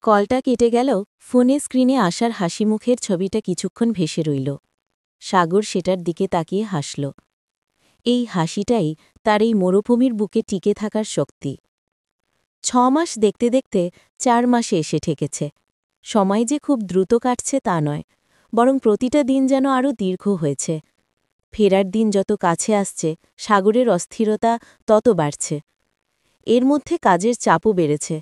কলটা কেটে গেল। ফোনে স্ক্রিনে আসার হাসিমুখের ছবিটা কিছুক্ষণ ভেসে রইল। সাগর সেটার দিকে তাকিয়ে হাসল। এই হাসিটাই তার এই মরুভূমির বুকে টিকে থাকার শক্তি। 6 মাস দেখতে দেখতে 4 মাসে এসে ঠেকেছে। সময় যে খুব দ্রুত কাটছে তা নয়, বরং প্রতিটা দিন যেন আরও দীর্ঘ হয়েছে। ফেরার দিন যত কাছে আসছে, সাগরের অস্থিরতা তত বাড়ছে। এর মধ্যে কাজের চাপও বেড়েছে।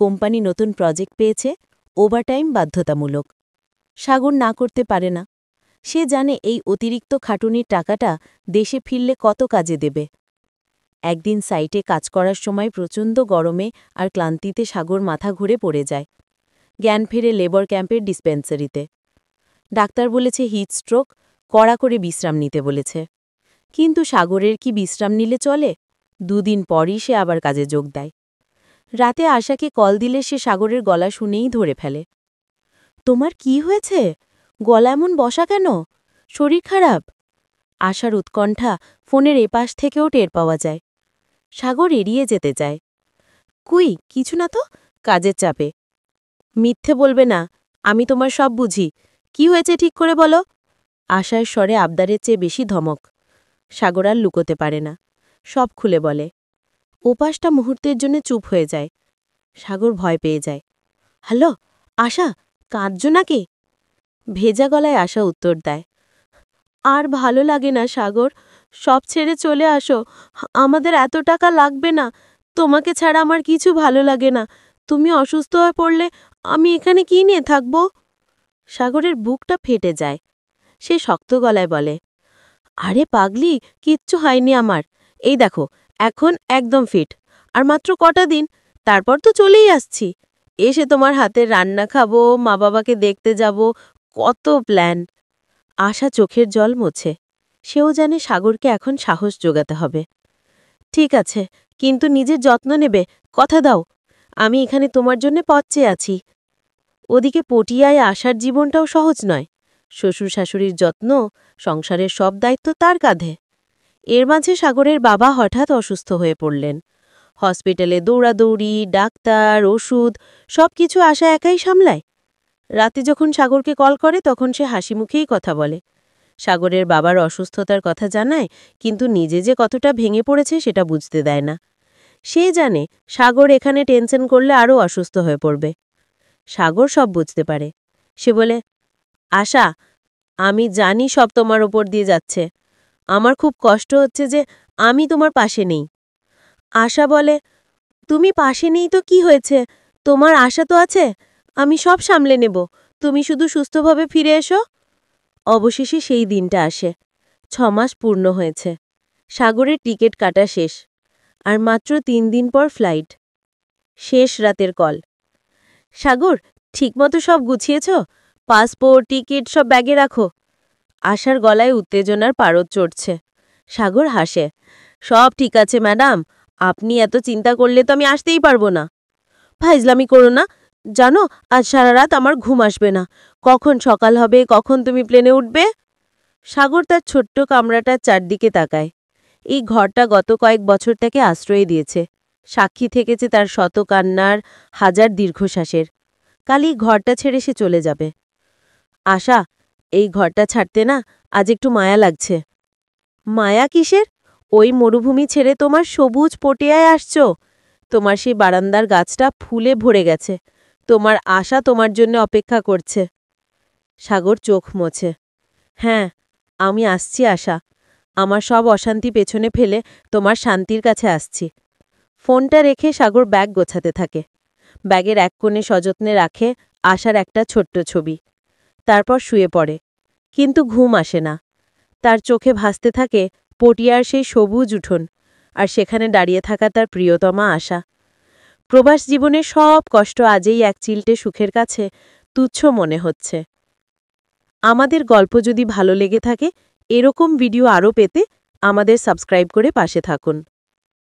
কোম্পানি নতুন প্রজেক্ট পেয়েছে, ওভারটাইম বাধ্যতামূলক। সাগর না করতে পারে না। সে জানে এই অতিরিক্ত খাটুনির টাকাটা দেশে ফিরলে কত কাজে দেবে। একদিন সাইটে কাজ করার সময় প্রচণ্ড গরমে আর ক্লান্তিতে সাগর মাথা ঘুরে পড়ে যায়। জ্ঞান ফেরে লেবার ক্যাম্পের ডিসপেন্সারিতে। ডাক্তার বলেছে হিট স্ট্রোক, কড়া করে বিশ্রাম নিতে বলেছে। কিন্তু সাগরের কি বিশ্রাম নিলে চলে? 2 দিন পরই সে আবার কাজে যোগ দেয়। রাতে আশাকে কল দিলে সে সাগরের গলা শুনেই ধরে ফেলে। তোমার কি হয়েছে? গলা এমন বসা কেন? শরীর খারাপ? আশার উৎকণ্ঠা ফোনের এপাশ থেকেও টের পাওয়া যায়। সাগর এড়িয়ে যেতে চায়। কুই, কিছু না তো, কাজের চাপে। মিথ্যে বলবে না, আমি তোমার সব বুঝি। কি হয়েছে ঠিক করে বলো। আশার স্বরে আবদারের চেয়ে বেশি ধমক। সাগর আর লুকোতে পারে না, সব খুলে বলে। ওপাশটা মুহূর্তের জন্য চুপ হয়ে যায়। সাগর ভয় পেয়ে যায়। হ্যালো, আশা, কাঁদছো নাকি? ভেজা গলায় আশা উত্তর দেয়। আর ভালো লাগে না সাগর, সব ছেড়ে চলে আসো। আমাদের এত টাকা লাগবে না। তোমাকে ছাড়া আমার কিছু ভালো লাগে না। তুমি অসুস্থ হয়ে পড়লে আমি এখানে কি নিয়ে থাকব? সাগরের বুকটা ফেটে যায়। সে শক্ত গলায় বলে, আরে পাগলি, কিচ্ছু হয়নি আমার। এই দেখো, এখন একদম ফিট। আর মাত্র কটা দিন, তারপর তো চলেই আসছি। এসে তোমার হাতের রান্না খাবো, মা বাবাকে দেখতে যাব, কত প্ল্যান। আশা চোখের জল মোছে। সেও জানে সাগরকে এখন সাহস জোগাতে হবে। ঠিক আছে, কিন্তু নিজের যত্ন নেবে, কথা দাও। আমি এখানে তোমার জন্য পথ চেয়ে আছি। ওদিকে পটিয়ায় আসার জীবনটাও সহজ নয়। শ্বশুর শাশুড়ির যত্ন, সংসারের সব দায়িত্ব তার কাঁধে। এর মাঝে সাগরের বাবা হঠাৎ অসুস্থ হয়ে পড়লেন। হসপিটালে দৌড়াদৌড়ি, ডাক্তার, ওষুধ, সব কিছু আশা একাই সামলায়। রাতে যখন সাগরকে কল করে তখন সে হাসিমুখেই কথা বলে। সাগরের বাবার অসুস্থতার কথা জানায়, কিন্তু নিজে যে কতটা ভেঙে পড়েছে সেটা বুঝতে দেয় না। সে জানে সাগর এখানে টেনশন করলে আরও অসুস্থ হয়ে পড়বে। সাগর সব বুঝতে পারে। সে বলে, আশা, আমি জানি সব তোমার ওপর দিয়ে যাচ্ছে। আমার খুব কষ্ট হচ্ছে যে আমি তোমার পাশে নেই। আশা বলে, তুমি পাশে নেই তো কি হয়েছে? তোমার আশা তো আছে। আমি সব সামলে নেব, তুমি শুধু সুস্থভাবে ফিরে এসো। অবশেষে সেই দিনটা আসে। 6 মাস পূর্ণ হয়েছে। সাগরের টিকিট কাটা শেষ। আর মাত্র 3 দিন পর ফ্লাইট। শেষ রাতের কল। সাগর, ঠিকমতো সব গুছিয়েছ? পাসপোর্ট, টিকিট সব ব্যাগে রাখো। আশার গলায় উত্তেজনার পারদ চড়ছে। সাগর হাসে। সব ঠিক আছে ম্যাডাম, আপনি এত চিন্তা করলে তো আমি আসতেই পারবো না। ফাইজলামি করো না। জানো, আজ সারা রাত আমার ঘুম আসবে না। কখন সকাল হবে, কখন তুমি প্লেনে উঠবে? সাগর তার ছোট্ট কামরাটার চারদিকে তাকায়। এই ঘরটা গত কয়েক বছর তাকে আশ্রয় দিয়েছে। সাক্ষী থেকেছে তার শত কান্নার, হাজার দীর্ঘশ্বাসের। কাল এই ঘরটা ছেড়ে সে চলে যাবে। আশা, এই ঘরটা ছাড়তে না আজ একটু মায়া লাগছে। মায়া কিসের? ওই মরুভূমি ছেড়ে তোমার সবুজ পটিয়ায় আসছো। তোমার সেই বারান্দার গাছটা ফুলে ভরে গেছে। তোমার আশা তোমার জন্য অপেক্ষা করছে। সাগর চোখ মোছে। হ্যাঁ, আমি আসছি আশা। আমার সব অশান্তি পেছনে ফেলে তোমার শান্তির কাছে আসছি। ফোনটা রেখে সাগর ব্যাগ গোছাতে থাকে। ব্যাগের এক কোণে সযত্নে রাখে আশার একটা ছোট্ট ছবি। তারপর শুয়ে পড়ে। কিন্তু ঘুম আসে না। তার চোখে ভাসতে থাকে পটিয়ার সেই সবুজ উঠোন, আর সেখানে দাঁড়িয়ে থাকা তার প্রিয়তমা আশা। প্রবাস জীবনের সব কষ্ট আজই এক চিলটে সুখের কাছে তুচ্ছ মনে হচ্ছে। আমাদের গল্প যদি ভালো লেগে থাকে, এরকম ভিডিও আরও পেতে আমাদের সাবস্ক্রাইব করে পাশে থাকুন।